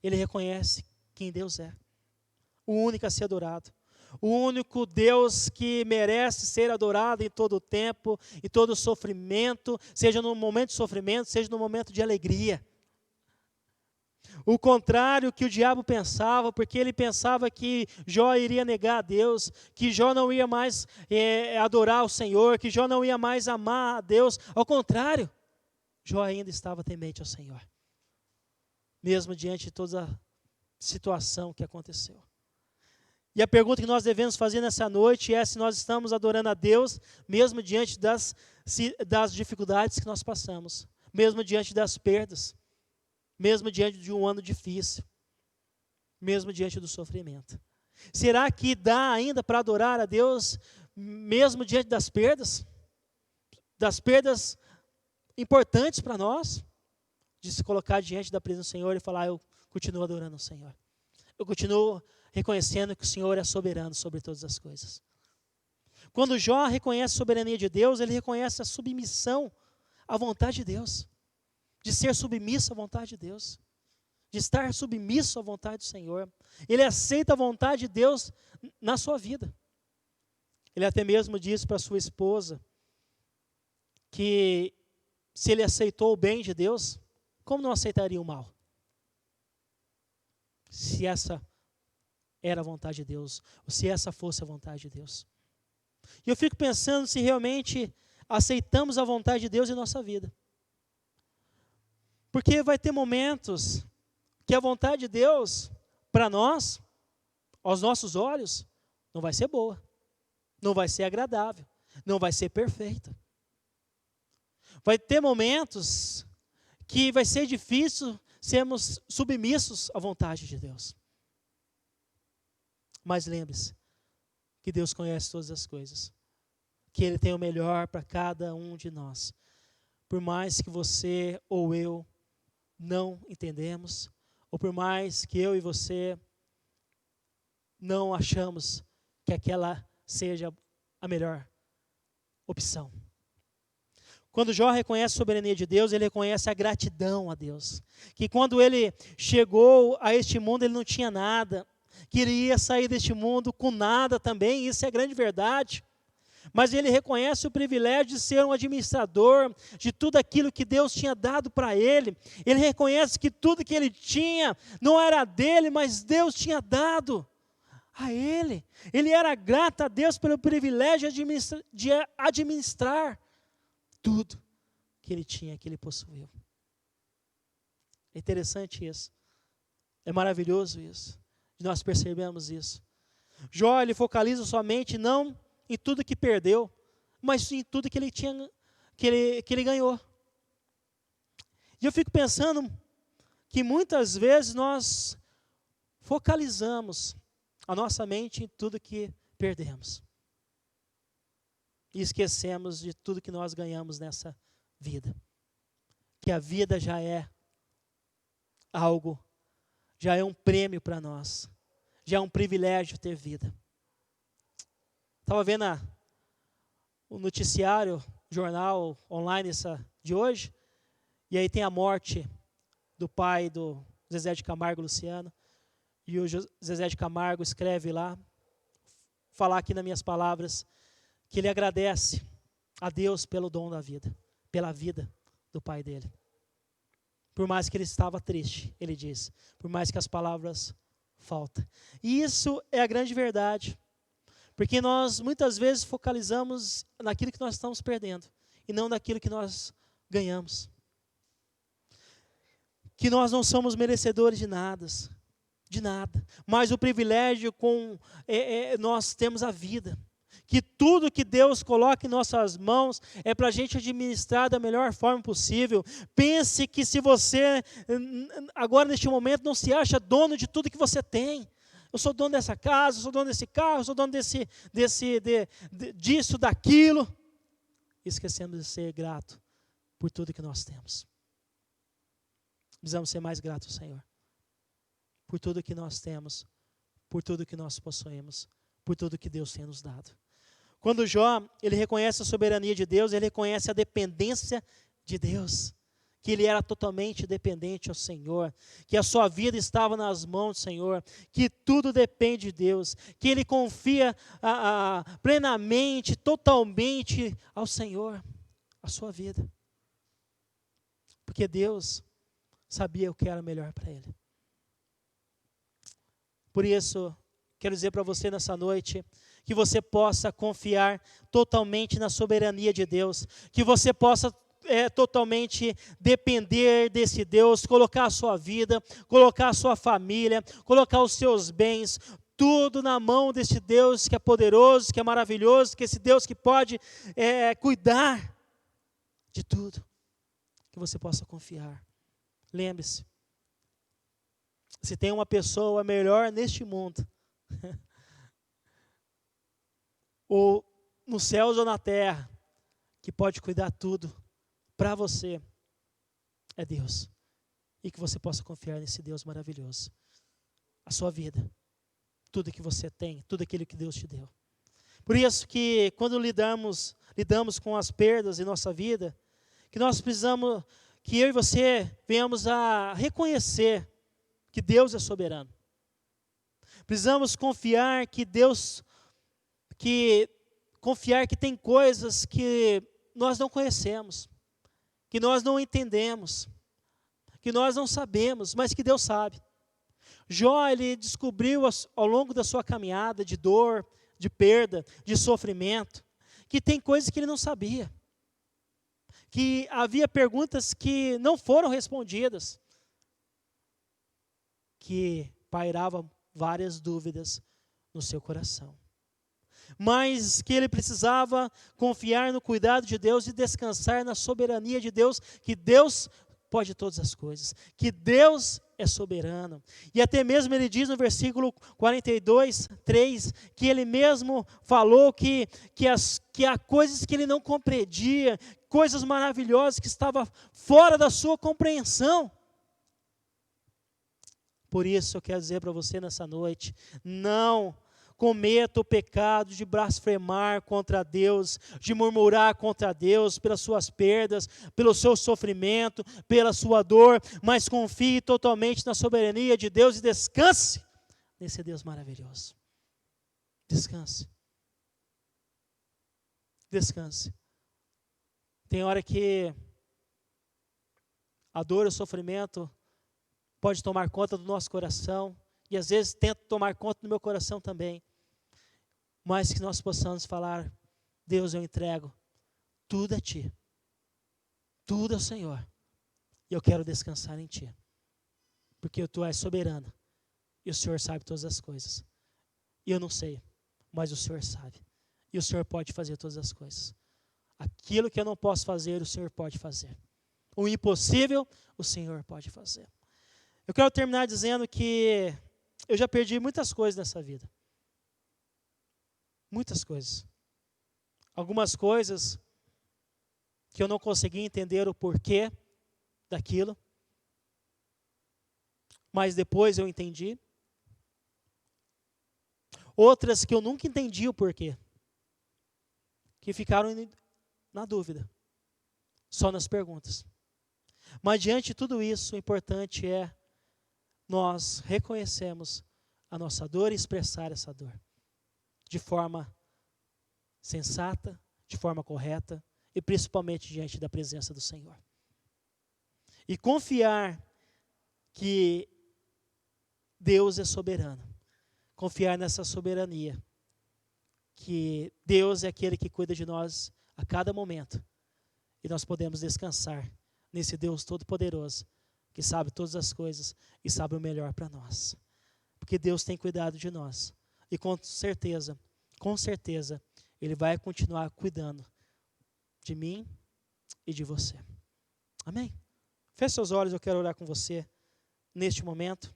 Speaker 1: ele reconhece quem Deus é, o único a ser adorado, o único Deus que merece ser adorado em todo o tempo, em todo o sofrimento, seja no momento de sofrimento, seja no momento de alegria. O contrário que o diabo pensava, porque ele pensava que Jó iria negar a Deus, que Jó não ia mais adorar o Senhor, que Jó não ia mais amar a Deus. Ao contrário, Jó ainda estava temente ao Senhor, mesmo diante de toda a situação que aconteceu. E a pergunta que nós devemos fazer nessa noite é se nós estamos adorando a Deus, mesmo diante das dificuldades que nós passamos, mesmo diante das perdas, mesmo diante de um ano difícil, mesmo diante do sofrimento. Será que dá ainda para adorar a Deus, mesmo diante das perdas importantes para nós, de se colocar diante da presença do Senhor e falar, eu continuo adorando o Senhor. Eu continuo reconhecendo que o Senhor é soberano sobre todas as coisas. Quando Jó reconhece a soberania de Deus, ele reconhece a submissão à vontade de Deus, de ser submisso à vontade de Deus, de estar submisso à vontade do Senhor. Ele aceita a vontade de Deus na sua vida. Ele até mesmo disse para sua esposa que se ele aceitou o bem de Deus, como não aceitaria o mal? Se essa era a vontade de Deus, ou se essa fosse a vontade de Deus. E eu fico pensando se realmente aceitamos a vontade de Deus em nossa vida. Porque vai ter momentos que a vontade de Deus, para nós, aos nossos olhos, não vai ser boa, não vai ser agradável, não vai ser perfeita. Vai ter momentos que vai ser difícil sermos submissos à vontade de Deus. Mas lembre-se que Deus conhece todas as coisas, que Ele tem o melhor para cada um de nós. Por mais que você ou eu não entendemos, ou por mais que eu e você não achamos que aquela seja a melhor opção. Quando Jó reconhece a soberania de Deus, ele reconhece a gratidão a Deus. Que quando ele chegou a este mundo, ele não tinha nada. Que ele ia sair deste mundo com nada também, isso é grande verdade. Mas ele reconhece o privilégio de ser um administrador de tudo aquilo que Deus tinha dado para ele. Ele reconhece que tudo que ele tinha não era dele, mas Deus tinha dado a ele. Ele era grato a Deus pelo privilégio de administrar tudo que ele tinha, que ele possuiu. É interessante isso. É maravilhoso isso. Nós percebemos isso. Jó, ele focaliza somente não em tudo que perdeu, mas em tudo que ele tinha, que ele ganhou. E eu fico pensando que muitas vezes nós focalizamos a nossa mente em tudo que perdemos. E esquecemos de tudo que nós ganhamos nessa vida. Que a vida já é algo, já é um prêmio para nós. Já é um privilégio ter vida. Estava vendo o noticiário, jornal online de hoje, e aí tem a morte do pai do Zezé de Camargo, Luciano, e o Zezé de Camargo escreve lá, falar aqui nas minhas palavras, que ele agradece a Deus pelo dom da vida, pela vida do pai dele. Por mais que ele estava triste, ele diz, por mais que as palavras faltam. E isso é a grande verdade, porque nós muitas vezes focalizamos naquilo que nós estamos perdendo, e não naquilo que nós ganhamos. Que nós não somos merecedores de nada, mas o privilégio nós temos a vida. Que tudo que Deus coloca em nossas mãos é para a gente administrar da melhor forma possível. Pense que se você, agora neste momento, não se acha dono de tudo que você tem, Eu sou dono dessa casa, eu sou dono desse carro, eu sou dono disso, daquilo. Esquecemos de ser grato por tudo que nós temos. Precisamos ser mais gratos ao Senhor. Por tudo que nós temos, por tudo que nós possuímos, por tudo que Deus tem nos dado. Quando Jó, ele reconhece a soberania de Deus, ele reconhece a dependência de Deus, que ele era totalmente dependente ao Senhor, que a sua vida estava nas mãos do Senhor, que tudo depende de Deus, que ele confia plenamente, totalmente ao Senhor, a sua vida. Porque Deus sabia o que era melhor para ele. Por isso, quero dizer para você nessa noite, que você possa confiar totalmente na soberania de Deus, que você possa totalmente depender desse Deus, colocar a sua vida, colocar a sua família, colocar os seus bens, tudo na mão desse Deus que é poderoso, que é maravilhoso, que é esse Deus que pode cuidar de tudo, que você possa confiar. Lembre-se, se tem uma pessoa melhor neste mundo, ou nos céus ou na terra, que pode cuidar tudo para você, é Deus. E que você possa confiar nesse Deus maravilhoso. A sua vida, tudo que você tem, tudo aquilo que Deus te deu. Por isso que quando lidamos com as perdas em nossa vida, que nós precisamos, que eu e você venhamos a reconhecer que Deus é soberano. Precisamos confiar que confiar que tem coisas que nós não conhecemos, que nós não entendemos, que nós não sabemos, mas que Deus sabe. Jó, ele descobriu ao longo da sua caminhada de dor, de perda, de sofrimento, que tem coisas que ele não sabia, que havia perguntas que não foram respondidas, que pairavam várias dúvidas no seu coração. Mas que ele precisava confiar no cuidado de Deus e descansar na soberania de Deus, que Deus pode todas as coisas, que Deus é soberano. E até mesmo ele diz no versículo 42, 3, que ele mesmo falou que há coisas que ele não compreendia, coisas maravilhosas que estavam fora da sua compreensão. Por isso eu quero dizer para você nessa noite, não cometa o pecado de blasfemar contra Deus, de murmurar contra Deus pelas suas perdas, pelo seu sofrimento, pela sua dor, mas confie totalmente na soberania de Deus e descanse nesse Deus maravilhoso. Descanse. Descanse. Tem hora que a dor e o sofrimento pode tomar conta do nosso coração, e às vezes tenta tomar conta do meu coração também. Mas que nós possamos falar, Deus, eu entrego tudo a Ti. Tudo ao Senhor. E eu quero descansar em Ti. Porque Tu és soberano. E o Senhor sabe todas as coisas. E eu não sei, mas o Senhor sabe. E o Senhor pode fazer todas as coisas. Aquilo que eu não posso fazer, o Senhor pode fazer. O impossível, o Senhor pode fazer. Eu quero terminar dizendo que eu já perdi muitas coisas nessa vida. Muitas coisas. Algumas coisas que eu não consegui entender o porquê daquilo. Mas depois eu entendi. Outras que eu nunca entendi o porquê. Que ficaram na dúvida. Só nas perguntas. Mas diante de tudo isso, o importante é nós reconhecermos a nossa dor e expressar essa dor de forma sensata, de forma correta e principalmente diante da presença do Senhor. E confiar que Deus é soberano. Confiar nessa soberania. Que Deus é aquele que cuida de nós a cada momento. E nós podemos descansar nesse Deus todo-poderoso, que sabe todas as coisas e sabe o melhor para nós. Porque Deus tem cuidado de nós. E com certeza, Ele vai continuar cuidando de mim e de você. Amém? Feche seus olhos, eu quero orar com você neste momento.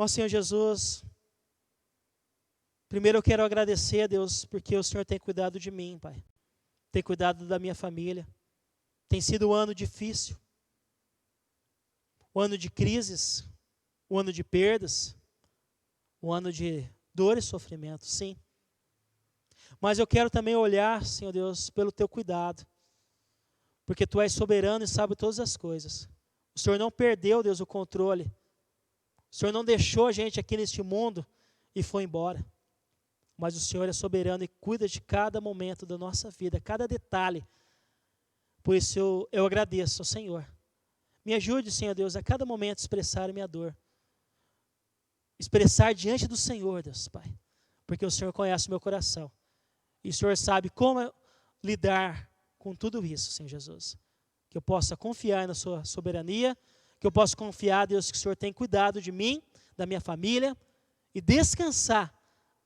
Speaker 1: Ó Senhor Jesus, primeiro eu quero agradecer a Deus, porque o Senhor tem cuidado de mim, Pai. Tem cuidado da minha família. Tem sido um ano difícil. Um ano de crises. Um ano de perdas. Um ano de dor e sofrimento, sim. Mas eu quero também olhar, Senhor Deus, pelo Teu cuidado. Porque Tu és soberano e sabe todas as coisas. O Senhor não perdeu, Deus, o controle. O Senhor não deixou a gente aqui neste mundo e foi embora. Mas o Senhor é soberano e cuida de cada momento da nossa vida, cada detalhe. Por isso eu agradeço ao Senhor. Me ajude, Senhor Deus, a cada momento expressar a minha dor. Expressar diante do Senhor, Deus, Pai. Porque o Senhor conhece o meu coração. E o Senhor sabe como lidar com tudo isso, Senhor Jesus. Que eu possa confiar na sua soberania, que eu possa confiar, Deus, que o Senhor tem cuidado de mim, da minha família, e descansar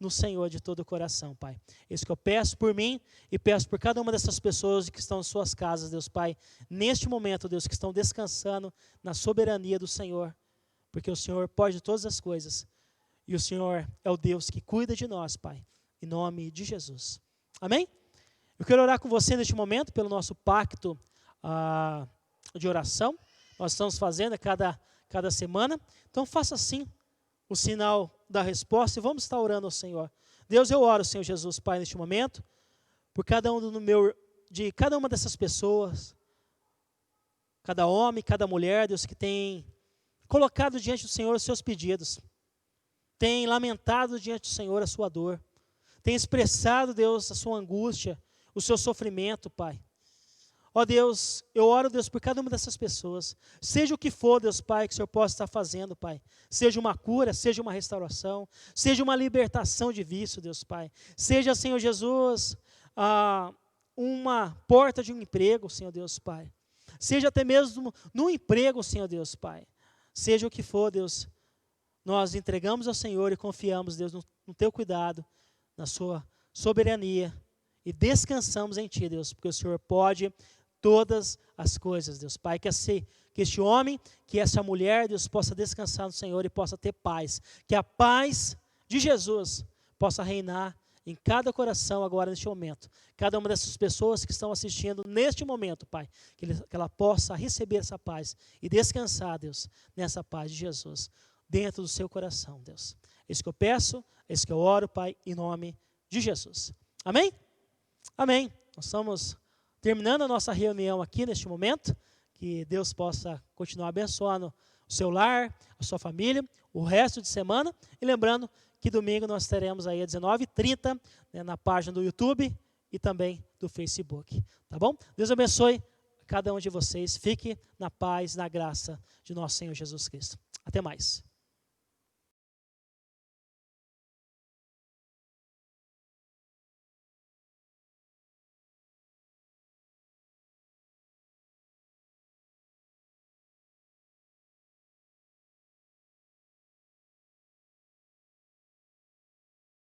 Speaker 1: no Senhor de todo o coração, Pai. Isso que eu peço por mim e peço por cada uma dessas pessoas que estão em suas casas, Deus Pai, neste momento, Deus, que estão descansando na soberania do Senhor, porque o Senhor pode todas as coisas e o Senhor é o Deus que cuida de nós, Pai, em nome de Jesus. Amém? Eu quero orar com você neste momento pelo nosso pacto de oração. Nós estamos fazendo a cada semana, então faça assim o sinal da resposta e vamos estar orando ao Senhor. Deus, eu oro, Senhor Jesus, Pai, neste momento, por de cada uma dessas pessoas, cada homem, cada mulher, Deus, que tem colocado diante do Senhor os seus pedidos, tem lamentado diante do Senhor a sua dor, tem expressado, Deus, a sua angústia, o seu sofrimento, Pai. Ó Deus, eu oro, Deus, por cada uma dessas pessoas. Seja o que for, Deus Pai, que o Senhor possa estar fazendo, Pai. Seja uma cura, seja uma restauração, seja uma libertação de vício, Deus Pai. Seja, Senhor Jesus, uma porta de um emprego, Senhor Deus Pai. Seja até mesmo no emprego, Senhor Deus Pai. Seja o que for, Deus, nós entregamos ao Senhor e confiamos, Deus, no Teu cuidado, na Sua soberania. E descansamos em Ti, Deus, porque o Senhor pode todas as coisas, Deus Pai, que este homem, que essa mulher, Deus, possa descansar no Senhor e possa ter paz, que a paz de Jesus possa reinar em cada coração agora neste momento, cada uma dessas pessoas que estão assistindo neste momento, Pai, que ela possa receber essa paz e descansar, Deus, nessa paz de Jesus, dentro do seu coração, Deus. É isso que eu peço, é isso que eu oro, Pai, em nome de Jesus. Amém? Amém. Nós estamos terminando a nossa reunião aqui neste momento, que Deus possa continuar abençoando o seu lar, a sua família, o resto de semana. E lembrando que domingo nós teremos aí às 19h30, né, na página do YouTube e também do Facebook. Tá bom? Deus abençoe cada um de vocês. Fique na paz, na graça de nosso Senhor Jesus Cristo. Até mais.